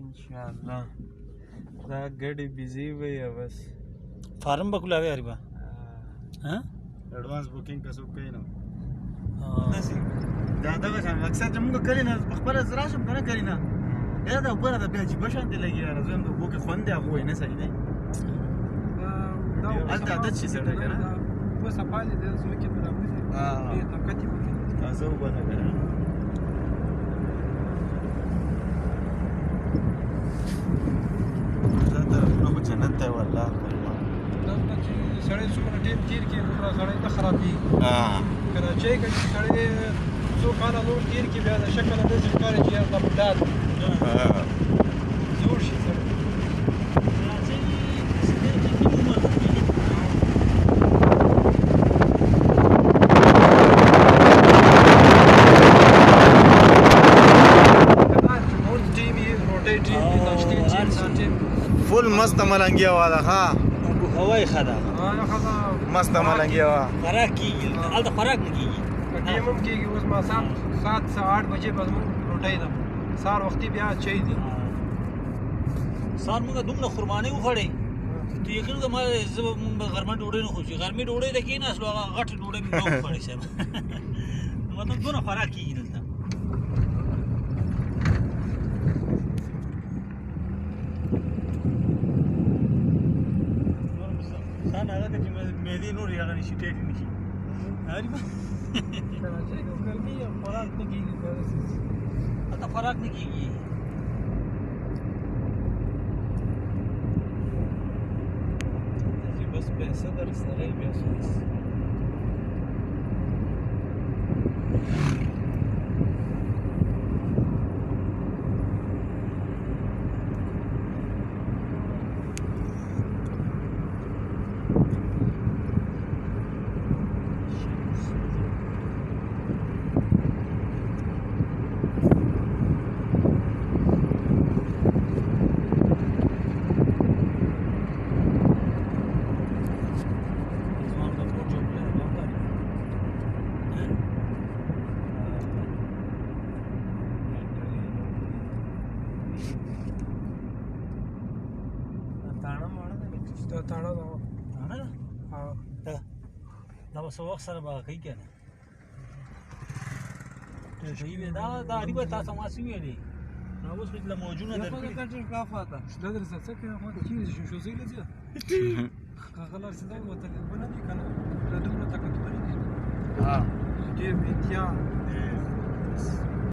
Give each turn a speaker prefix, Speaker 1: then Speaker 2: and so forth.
Speaker 1: انشاءالله دا ګډي بيزي وي بس
Speaker 2: فارم بکولا وی اربا ها
Speaker 3: advance booking का सब कहीं ना
Speaker 1: دا دغه څنګه مقصد موږ کړی نه خپل زرا شم کنه کړی نه دا د بره د بیا چې بشان دی لګي راځم د بوکه خوندې هغه نه صحیح دی دا عادت شي سره کنه
Speaker 4: په سپاله د زوکه په راوځي دې طاقت وکړي
Speaker 1: تاسو وبنه کنه دا طرفونه خو جنت دی والله
Speaker 4: دا چې سړی څومره ټیم تیر کې نو سړی ته خرابي کراچۍ کې سړی څو کاله نور تیر کې بیا د شکل د ښکاري چې دا بډار زور شي سړی
Speaker 3: फुल मस्त मलंगिया वाला हाँ
Speaker 2: هواي خدا
Speaker 3: मस्त मलंगिया वाला
Speaker 2: خوراک کیږي البته خوراک نه کیږي
Speaker 4: کله هم کېږي اوس ما 7 8 بجې بس مونږ روټۍ ده سهار وختي بیا چای دي
Speaker 2: سهار موږ دومره خرمانه وخوړې ته یقین کوم زه مونږ غرمه ډوډۍ نه خوشي غرمه ډوډۍ د کین اصل هغه غټ ډوډۍ مې نه وخوړې سم مطلب دونه خوراک کیږي دلته سان هغه چې مېدی نور یې هغه نشي ټیټ نشي هاري ما
Speaker 4: کراچۍ کې ګرمي او خوراک نه کېږي
Speaker 2: اته خوراک نه کېږي
Speaker 1: بس پیسې در سره بیا خلاص
Speaker 4: تاړه دا
Speaker 2: دا وسو وخت سره به کوي کنه ته شي دا اړیبه تاسو ما سي ویلې نو اوس په موجونه درکې
Speaker 4: کنټرول کا فاته دا درسه څه کوي خو چې شو زی لږه هغه لار څنګه وته بنه دي کنه دا دومره تکته دي
Speaker 3: हाँ
Speaker 4: دې بیا